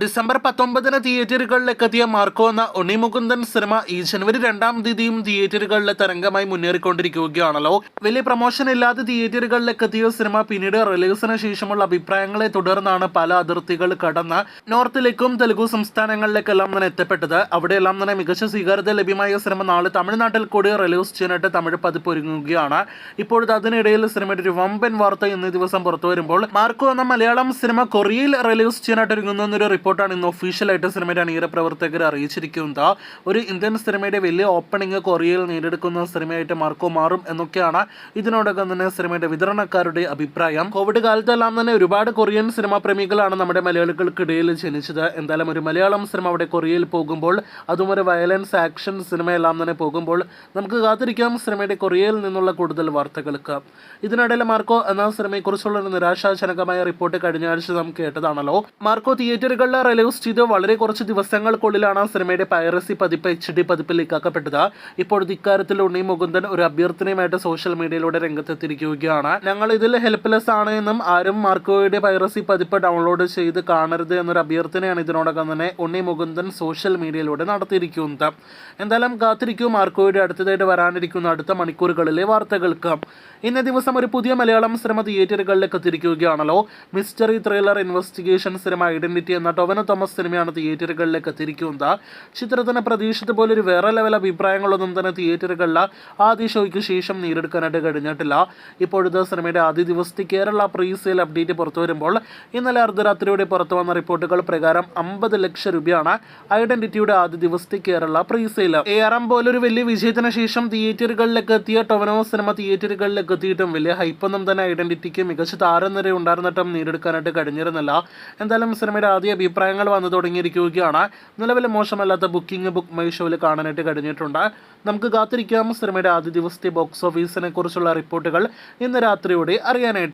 December 19 തിയേറ്ററുകളിലേക്ക് എത്തിയ Marco എന്ന ഉണ്ണി മുകുന്ദൻ സിനിമ ഈ ജനുവരി 2-ാം തീയതിയും തിയേറ്ററുകളിലെ തരംഗമായി മുന്നേറിക്കൊണ്ടിരിക്കുകയാണല്ലോ. വലിയ പ്രൊമോഷൻ ഇല്ലാതെ തിയേറ്ററുകളിലേക്ക് എത്തിയ സിനിമ പിന്നീട് റിലീസിന് ശേഷമുള്ള അഭിപ്രായങ്ങളെ തുടർന്നാണ് പല അതിർത്തികൾ കടന്ന് നോർത്തിലേക്കും തെലുഗു സംസ്ഥാനങ്ങളിലേക്കെല്ലാം തന്നെ എത്തപ്പെട്ടത്. അവിടെയെല്ലാം തന്നെ മികച്ച സ്വീകാര്യത ലഭ്യമായ സിനിമ നാളെ തമിഴ്നാട്ടിൽ കൂടി റിലീസ് ചെയ്യാനായിട്ട് തമിഴ് പതിപ്പ് ഒരുങ്ങുകയാണ്. ഇപ്പോഴത്തെ അതിനിടയിൽ സിനിമയുടെ ഒരു വമ്പൻ വാർത്ത ഇന്നേ ദിവസം പുറത്തു വരുമ്പോൾ മാർക്കോ എന്ന മലയാളം സിനിമ കൊറിയയിൽ റിലീസ് ചെയ്യാനായിട്ട് ഒരുങ്ങുന്ന എന്നൊരു റിപ്പോർട്ടാണ് ഇന്ന് ഒഫീഷ്യലായിട്ട് സിനിമയുടെ അണിയറ പ്രവർത്തകർ അറിയിച്ചിരിക്കുന്നത്. ഒരു ഇന്ത്യൻ സിനിമയുടെ വലിയ ഓപ്പണിംഗ് കൊറിയയിൽ നേടിയെടുക്കുന്ന സിനിമയായിട്ട് മാർക്കോ മാറും എന്നൊക്കെയാണ് ഇതിനോടകം തന്നെ സിനിമയുടെ വിതരണക്കാരുടെ അഭിപ്രായം. കോവിഡ് കാലത്തെല്ലാം തന്നെ ഒരുപാട് കൊറിയൻ സിനിമാ പ്രേമികളാണ് നമ്മുടെ മലയാളികൾക്കിടയിൽ ജനിച്ചത്. എന്തായാലും ഒരു മലയാളം സിനിമ അവിടെ കൊറിയയിൽ പോകുമ്പോൾ, അതും ഒരു വയലൻസ് ആക്ഷൻ സിനിമയെല്ലാം തന്നെ പോകുമ്പോൾ നമുക്ക് കാത്തിരിക്കാം സിനിമയുടെ കൊറിയയിൽ നിന്നുള്ള കൂടുതൽ വാർത്തകൾക്ക്. ഇതിനിടയിൽ മാർക്കോ എന്ന സിനിമയെക്കുറിച്ചുള്ള ഒരു നിരാശാജനകമായ റിപ്പോർട്ട് കഴിഞ്ഞ ആഴ്ച നാം കേട്ടതാണല്ലോ. മാർക്കോ തിയേറ്ററുകളിൽ റിലീസ് ചെയ്ത് വളരെ കുറച്ച് ദിവസങ്ങൾക്കുള്ളിലാണ് സിനിമയുടെ പൈറസി പതിപ്പ് HD പതിപ്പിൽ ലീക്കാക്കപ്പെട്ടത്. ഇപ്പോഴത്തെ ഇക്കാര്യത്തിൽ ഉണ്ണി മുകുന്ദൻ ഒരു അഭ്യർത്ഥനയുമായിട്ട് സോഷ്യൽ മീഡിയയിലൂടെ രംഗത്തെത്തിയിരിക്കുകയാണ്. ഞങ്ങൾ ഇതിൽ ഹെൽപ്ലെസ് ആണ് എന്നും ആരും മാർക്കോയുടെ പൈറസി പതിപ്പ് ഡൗൺലോഡ് ചെയ്ത് കാണരുത് എന്നൊരു അഭ്യർത്ഥനയാണ് ഇതിനോടകം തന്നെ ഉണ്ണി മുകുന്ദൻ സോഷ്യൽ മീഡിയയിലൂടെ നടത്തിയിരിക്കുന്നത്. എന്തായാലും കാത്തിരിക്കൂ മാർക്കോയുടെ അടുത്തതായിട്ട് വരാനിരിക്കുന്ന അടുത്ത മണിക്കൂറുകളിലെ വാർത്തകൾക്ക്. ഇന്നേ ദിവസം ഒരു പുതിയ മലയാളം സിനിമ തിയേറ്ററുകളിലേക്ക് എത്തിയിരിക്കുകയാണല്ലോ. Mystery thriller investigation cinema identity എന്ന ടൊവിനോ തോമസ് സിനിമയാണ് തിയേറ്ററുകളിലേക്ക് എത്തിയിരിക്കുന്നത്. ചിത്രത്തിന് പ്രതീക്ഷിച്ച പോലെ ഒരു വേറെ ലെവൽ അഭിപ്രായങ്ങളൊന്നും തന്നെ തിയേറ്ററുകളിൽ ആദ്യ ഷോയ്ക്ക് ശേഷം നേടിയെടുക്കാനായിട്ട് കഴിഞ്ഞിട്ടില്ല. ഇപ്പോഴത്തെ സിനിമയുടെ ആദ്യ ദിവസത്തെ കേരള പ്രീ സെയിൽ അപ്ഡേറ്റ് പുറത്തു വരുമ്പോൾ ഇന്നലെ അർദ്ധരാത്രിയോടെ പുറത്തു വന്ന റിപ്പോർട്ടുകൾ പ്രകാരം 50 ലക്ഷം രൂപയാണ് ഐഡന്റിറ്റിയുടെ ആദ്യ ദിവസത്തെ കേരള പ്രീ സെയിൽ. ARM പോലൊരു വലിയ വിജയത്തിന് ശേഷം തിയേറ്ററുകളിലേക്ക് എത്തിയ ടൊവിനോ സിനിമ തിയേറ്ററുകളിലേക്ക് എത്തിയിട്ടും വലിയ ഹൈപ്പൊന്നും തന്നെ ഐഡന്റിറ്റിക്ക് മികച്ച താരനിര ഉണ്ടായിരുന്നിട്ടും നേടിയെടുക്കാനായിട്ട് കഴിഞ്ഞിരുന്നില്ല. എന്തായാലും സിനിമയുടെ ആദ്യ അഭിപ്രായങ്ങൾ വന്നു തുടങ്ങിയിരിക്കുകയാണ്. നിലവിൽ മോശമല്ലാത്ത ബുക്കിംഗ് ബുക്ക് മൈ ഷോയിൽ കാണാനായിട്ട് കഴിഞ്ഞിട്ടുണ്ട്. നമുക്ക് കാത്തിരിക്കാം സിനിമയുടെ ആദ്യ ദിവസത്തെ ബോക്സ് ഓഫീസിനെ കുറിച്ചുള്ള റിപ്പോർട്ടുകൾ ഇന്ന് രാത്രിയോടെ അറിയാനായിട്ട്.